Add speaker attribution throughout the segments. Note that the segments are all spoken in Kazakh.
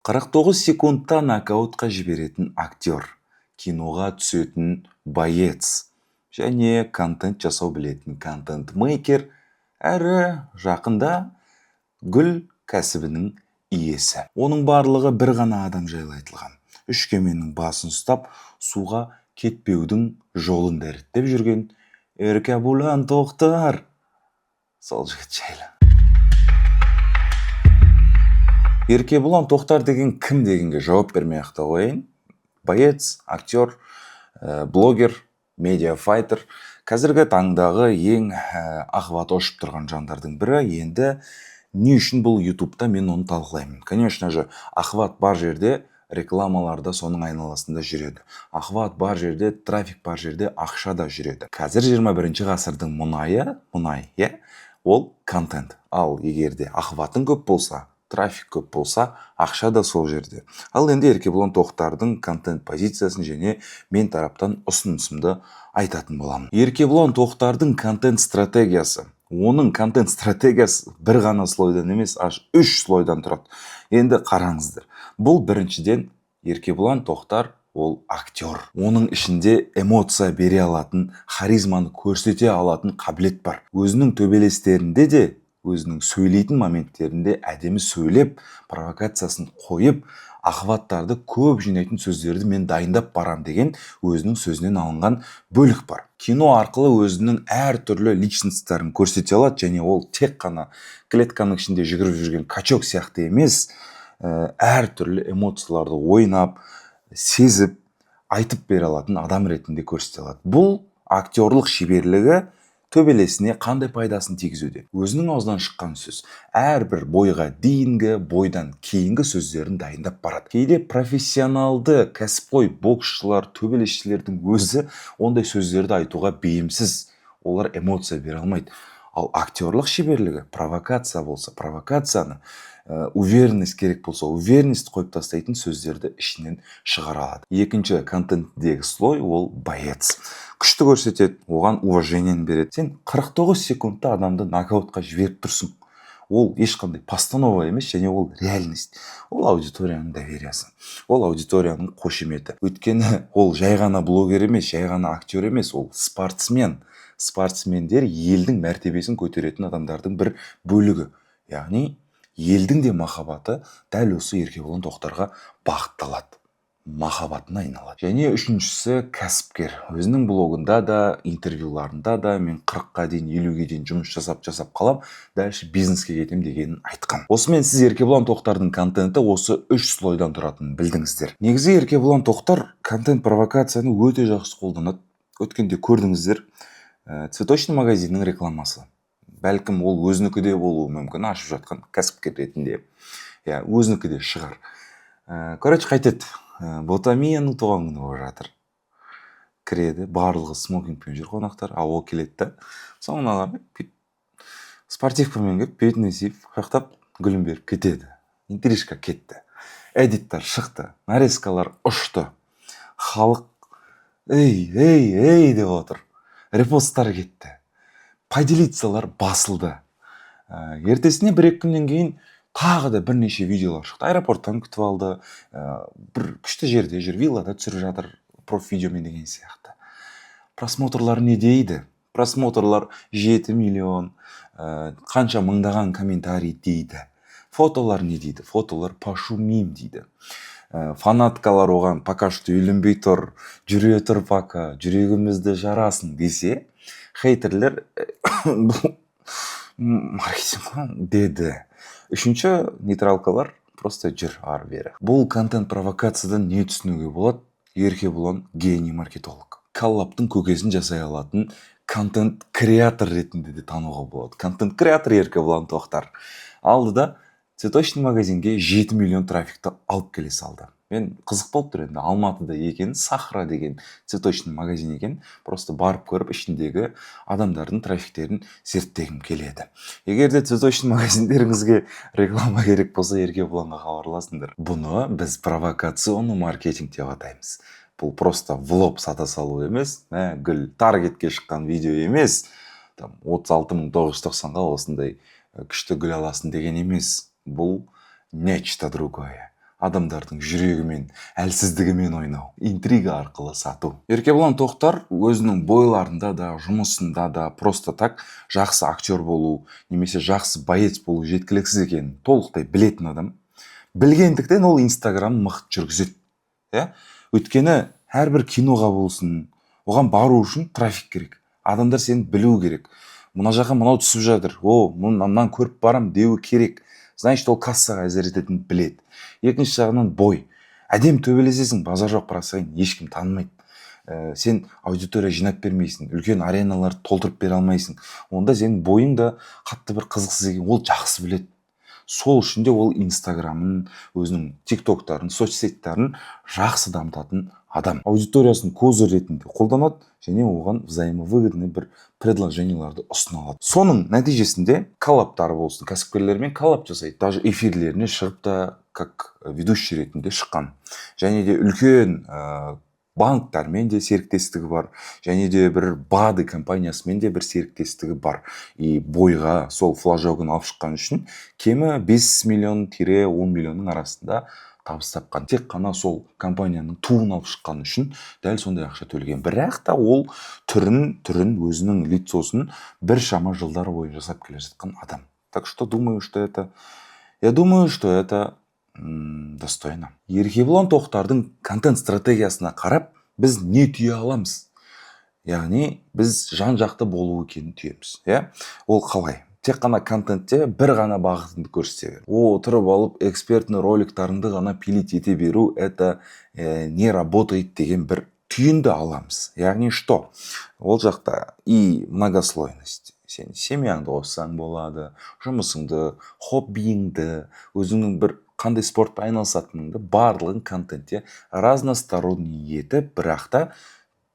Speaker 1: 49 секундта нокаутқа жіберетін актер, киноға түсетін боец және контент жасау білетін контент-мейкер, әрі жақында гүл кәсібінің иесі. Оның барлығы бір ғана адам жайлы айтылған. Үш кеменің басын ұстап, суға кетпеудің жолын дәріптеп жүрген Еркебұлан Тоқтар. Сол жігіт жайлы. Еркебұлан Тоқтар деген кім дегенге жауап бермей ақ та қояйын. Боец, актер, блогер, медиафайтер. Қазіргі таңдағы ең ақваты ұшып тұрған жандардың бірі. Енді не үшін бұл ютубта мен оны талқылаймын. Конечно же, ақват бар жерде рекламаларда соның айналасында жүреді. Ақват бар жерде, трафик бар жерде, ақша да жүреді. Қазір 21 ғасырдың мұнайы, ол контент. Ал егерде ақватын көп болса, трафик көп болса, ақша да сол жерде. Ал енді Еркебұлан Тоқтардың контент позициясын және мен тараптан ұсынысымды айтатын боламын. Еркебұлан Тоқтардың контент стратегиясы. Оның контент стратегиясы бір ғана слойдан емес, аж 3 слойдан тұрады. Енді қараңыздар. Бұл біріншіден Еркебұлан Тоқтар ол актер. Оның ішінде эмоция бере алатын, харизманы көрсете алатын қабілет бар. Өзінің төбелестерінде де, өзінің сөйлейтін моменттерінде әдемі сөйлеп, провокациясын қойып, ақваттарды көп жинайтын сөздерді мен дайындап барам деген өзінің сөзінен алынған бөлік бар. Кино арқылы өзінің әртүрлі личностьтарын көрсете алады және ол тек қана клетканың ішінде жүгіріп жүрген качок сияқты емес, әртүрлі эмоцияларды ойнап, сезіп, айтып бере алатын адам ретінде көрсете алады. Бұл актерлық шеберлігі төбелесіне қандай пайдасын тигізуде. Өзінің аузынан шыққан сөз әрбір бойға дейінгі, бойдан кейінгі сөздерін дайындап барады. Кейде профессионалды кәсіпқой боксшылар, төбелесшілердің өзі ондай сөздерді айтуға бейімсіз. Олар эмоция бере алмайды. Ал актерлық шеберлігі провокация болса, провокацияны, уверенность керек болса, уверенность қойып тастайтын сөздерді ішінен шығара алады. Екінші контенттегі слой ол боец. Күшті көрсетеді, оған уважениен береді. Сен 49 секундта адамды нокаутқа жіберіп тұрсың. Ол ешқандай постанова емес және ол реальность. Ол аудиторияның довериясы. Ол аудиторияның қошеметі. Өйткені ол жай ғана блогер емес, жай ғана актер емес, ол спортсмен. Спортсмендер елдің мәртебесін көтеретін адамдардың бір бөлігі. Яғни елдің де махаббаты дәл осы Еркебұлан Тоқтарға бағытталады. Махаббатына айналады. Және үшіншісі кәсіпкер. Өзінің блогында да, интервьюларында да мен 40-қа дейін, 50-ге дейін жұмыс жасап қалам, дальше бизнеске кетем дегенін айтқан. Осымен сіз Еркебұлан Тоқтардың контенті осы 3 слойдан тұратынын білдіңіздер. Негізі Еркебұлан Тоқтар контент провокацияны өте жақсы қолданады. Өткенде көрдіңіздер, цветочный магазиннің рекламасы. Бәлкім ол өзінікі де болуы мүмкін, ашып жатқан кәсіпкер ретінде. Өзінікі де шығар. Короче, қайтеді. Ботамияның туған күні болып жатыр. Кіреді, барлығы смокингпен жүр қонақтар, а ол келеді да. Соңына қарай спортивкамен келіп, бетіне сүйіп, қақтап, гүлін беріп кетеді. Интрижка кетті. Эдиттер шықты, нарезкалар ұшты. Халық ей деп отыр. Репосттар кетті. Поделицалар басылды. Ертесіне 1-2 күннен кейін тағы да бірнеше видеолар шықты. Аэропорттан күтіп алды. Бір күшті жерде жүр, виллада түсіріп жатыр, профвидеомен деген сияқты. Просмотрлар не дейді? Просмотрлар 7 миллион, қанша мыңдаған комментарий дейді. Фотолар не дейді? Фотолар пошумим дейді. Фанаткалар оған пока что үйленбей тұр, жүре тұр пока, жүрегімізді жарасын десе, хейтерлер бұл маркетинг деді. Үшінші нейтралкалар просто жүр ары бері. Бұл контент провокациядан не түсінуге болады? Еркебұлан гений маркетолог. Коллаптың көкесін жасай алатын контент креатор ретінде де тануға болады. Контент креатор Еркебұлан Тоқтар алды да цветочный магазинге 7 миллион трафикті алып келе салды. Мен қызық болып тұр енді, Алматыда екен, Сахра деген цветочный магазин екен, просто барып көріп ішіндегі адамдардың трафиктерін зерттегім келеді. Егер де цветочный магазиндеріңізге реклама керек болса, Еркебұланға хабарласыңдар. Бұны біз провокационный маркетинг деп атаймыз. Бұл просто влоп сата салу емес, гүл таргетке шыққан видео емес, 36.990-ға осындай күшті гүл аласын деген емес. Бұл нечто другое. адамдардың жүрегімен, әлсіздігімен ойнау, интрига арқылы сату. Еркебұлан Тоқтар өзінің бойларында да, жұмысында да просто так жақсы актер болу, немесе жақсы боец болу жеткіліксіз екенін толықтай білетін адам. Білгендіктен ол Инстаграм мықты жүргізеді. Өйткені әрбір киноға болсын, оған бару үшін трафик керек. Адамдар сені білу керек. Мына жаққа мынау түсіп жатыр. Мынаны көріп барам деуі керек. Значит, ол кассаға әзер ететінін біледі. Екінші жағынан бой. Әдем төбелесесің, базар жоқ, бірақ сені ешкім танымайды. Сен аудитория жинап бермейсің, үлкен ареналарды толтырып бере алмайсың. Онда сенің бойың да қатты бір қызықсыз екен, ол жақсы біледі. Сол үшін де ол Инстаграмын, өзінің тиктоктарын, соцсеттарын жақсы дамытатын адам. Аудиториясын козырь ретінде қолданады және оған взаимовыгодный бір предложенияларды ұсына алады. Соның нәтижесінде коллабтары болсын, кәсіпкерлермен коллаб жасайды. Даже эфирлеріне шығып та как ведущий ретінде шыққан. Және де үлкен банктармен де серіктестігі бар, және де бір БАДы компаниясымен де бір серіктестігі бар. И бойға сол флажогын алып шыққан үшін кемі 5 миллион-10 миллионның арасында табыс тапқан. Тек қана сол компанияның туын алып шыққан үшін дәл сондай ақша төлеген. Бірақ та ол түрін өзінің лицосын біршама жылдар бойы жасап келе жатқан адам. Так что я думаю, что это достойно. Еркебұлан Тоқтардың контент стратегиясына қарап, біз не түйе аламыз? Яғни, біз жан-жақты болу екенін түйеміз. Ол қалай? Тек қана контентте бір ғана бағытынды көрсете бер. Отырып алып экспертный роликтарыңды ғана пилить ете беру, это не работает деген бір түйінді аламыз. Яғни что? Ол жақта и многослойность. Сен семьяңды қоссаң болады, жұмысыңды, хоббиіңді, өзіңнің бір қандай спортпен айналысатыныңды барлығын контентте разносторонний етіп, бірақ та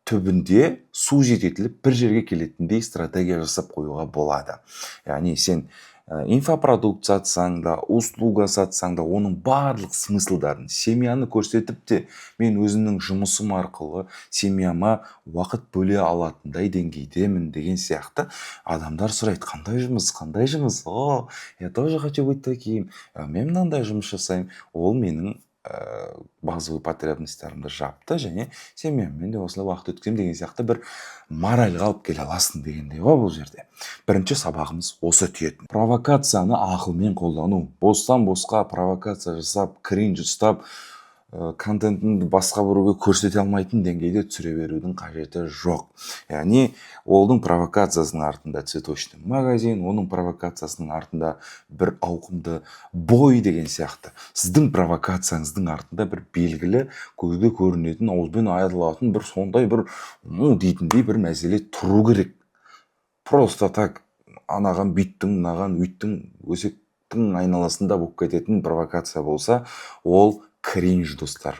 Speaker 1: түбінде су жететіліп бір жерге келетіндей стратегия жасап қоюға болады. Яғни сен инфопродукт сатсаң да, услуга сатсаң да, оның барлық смыслдарын семьяны көрсетіп те, мен өзімнің жұмысым арқылы семьяма уақыт бөле алатындай деңгейдемін деген сияқты адамдар сұрайды, қандай жұмыс? Я тоже хочу быть таким. Мен мынандай жұмыс жасаймын. Ол менің базовый потребностьтарымды жапты және семьяммен де осылай уақыт өткіземін деген сияқты бір моральға алып келе аласың дегендей ғой бұл жерде. Бірінші сабағымыз осы түйетін. Провокацияны ақылмен қолдану. Бостан босқа провокация жасап, кринж ұстап, контентін басқа біреуге көрсете алмайтын деңгейде түсіре берудің қажеті жоқ. Яғни, олдың провокациясының артында цветочный магазин, оның провокациясының артында бір ауқымды бой деген сияқты. Сіздің провокацияңыздың артында бір белгілі, көзге көрінетін, ауызбен айтылатын бір сондай бір дейтіндей бір мәселе тұру керек. Просто так анаған бүйттің, мынаған үйттің, өсектің айналасында болып кететін провокация болса, ол кринж, достар.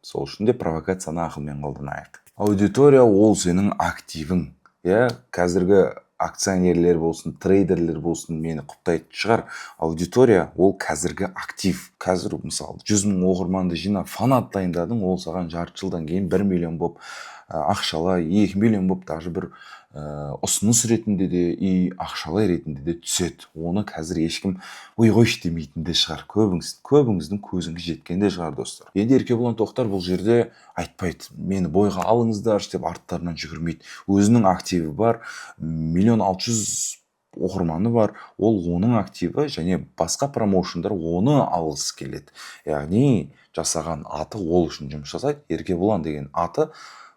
Speaker 1: Сол үшін де провокацияны ақылмен қолданайық. Аудитория ол сенің активің. Қазіргі акционерлер болсын, трейдерлер болсын мені құптайтын шығар. Аудитория ол қазіргі актив. Қазір мысалы 100 мың оқырманды жинап фанат дайындадың, ол саған жарты жылдан кейін 1 миллион болып ақшалай, 2 миллион болып даже бір ұсыныс ретінде де и ақшалай ретінде де түседі. Оны қазір ешкім ойғойш демейтін де шығар. Көбіңіздің көзіңіз жеткен де шығар, достар. Енді Еркебұлан Тоқтар бұл жерде айтпайды, мені бойға алыңыздар деп арттарынан жүгірмейді. Өзінің активі бар, 1,600,000 оқырманы бар, ол оның активі және басқа промоушндар оны алғысы келеді. Яғни жасаған аты ол үшін жұмыс жасайды. Еркебұлан деген аты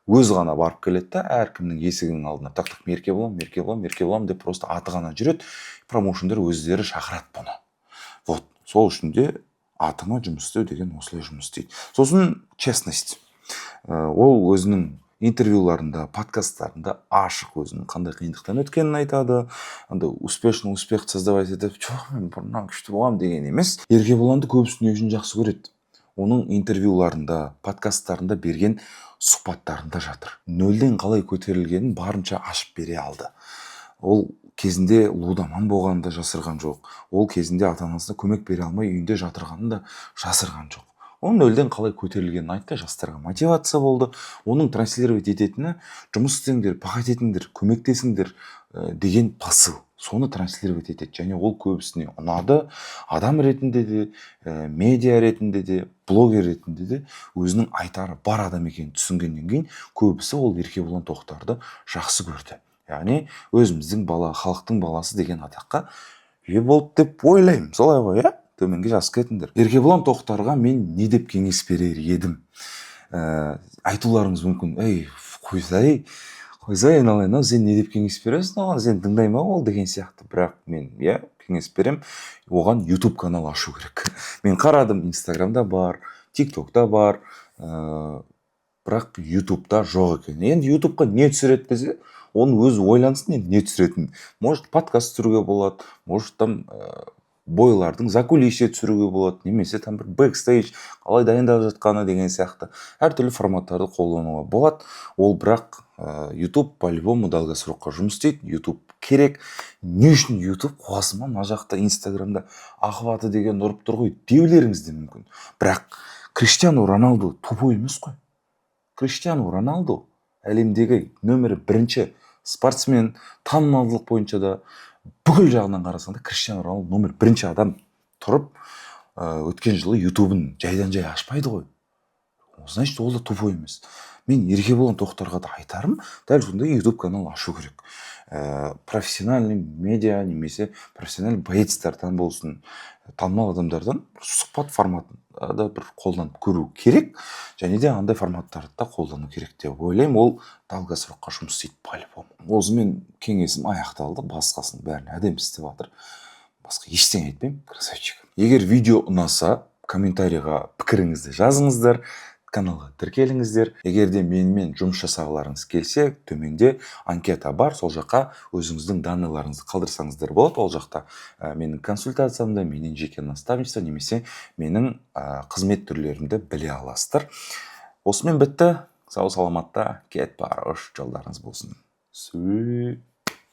Speaker 1: өз ғана барып келеді, әркімнің есігінің алдына тақ-тақ Еркебұлан деп просто аты ғана жүреді. Промоушндар өздері шақырады бұны. Сол үшін де атыңа жұмыс істеу деген осылай жұмыс істейді. Сосын честность. Ол өзінің интервьюларында, подкасттарында ашық өзінің қандай қиындықтан өткенін айтады. Успех создавать етіп, мен бұрыннан күшті болам деген емес. Еркебұланды көбісі не үшін жақсы көреді? Оның интервьюларында, подкасттарында берген сұхбаттарында жатыр. Нөлден қалай көтерілгенін барынша ашып бере алды. Ол кезінде лудаман болғанын да жасырған жоқ. Ол кезінде ата-анасына көмек бере алмай үйінде жатырғанын да жасырған жоқ. Ол нөлден қалай көтерілгенін айтты, жастарға мотивация болды. Оның транслировать ететіні жұмыс істеңдер, пахат етіңдер, көмектесіңдер, деген посыл. Соны транслировать етеді және ол көбісіне ұнады. Адам ретінде де, медиа ретінде де, блогер ретінде де өзінің айтары бар адам екенін түсінгеннен кейін көбісі ол Еркебұлан Тоқтарды жақсы көрді. Яғни өзіміздің бала, халықтың баласы деген атаққа ие болды деп ойлаймын. Солай ғой, иә? Төменге жазып кетіңдер. Еркебұлан Тоқтарға мен не деп кеңес берер едім? Айтуларыңыз мүмкін, қойсай айналайын, сен не деп кеңес бересің оған, сен тыңдай ма ол деген сияқты. Бірақ мен кеңес берем, оған YouTube канал ашу керек. Мен қарадым, Инстаграмда бар, ТикТокта бар, бірақ YouTube'да жоқ екен. Енді YouTube'қа не түсіреді десе, оның өзі ойлансын, енді не түсіретін. Может, подкаст түсіруге болады, может, там бойлардың закулисье түсіруге болады, немесе там бір бэкстейдж қалай дайындап жатқаны деген сияқты әртүрлі форматтарды қолдануға болады. Ол бірақ YouTube по-любому долгосрокқа жұмыс істейді. YouTube керек. Не үшін YouTube қуасың ба мына жақта Инстаграмда Ахваты деген ұрып тұр ғой деулеріңіз де мүмкін. Бірақ Криштиану Роналду тупой емес қой. Криштиану Роналду әлемдегі нөмірі 1 спортсмен, танымалдылық бойынша да бүкіл жағынан қарасаңда Криштиану Роналду нөмір 1 адам тұрып, өткен жылы YouTube'ын жайдан жай ашпайды ғой. Значит, ол да тупой емес. Мен Еркебұлан Тоқтарға да айтарым, дәл сондай YouTube канал ашу керек. Профессиональный медиа немесе профессиональный боецтардан болсын, танымал адамдардан сұхбат форматын да бір қолданып көру керек, және де андай форматтарды да қолдану керек деп ойлаймын. Ол долгосрокқа жұмыс істейді по-любому. Осымен кеңесім аяқталды, басқасының бәрін әдемі істеп жатыр. Басқа ештеңе айтпаймын, красавчик. Егер видео ұнаса, комментарийға пікіріңізді жазыңыздар, каналға тіркеліңіздер. Егер де менімен жұмыс жасағыларыңыз келсе, төменде анкета бар, сол жаққа өзіңіздің данныйларыңызды қалдырсаңыздар болады. Ол жақта менің консультациямда, менің жеке наставничество немесе менің қызмет түрлерімді біле аласыздар. Осымен бітті. Сау саламатта кет бар, жолдарыңыз болсын.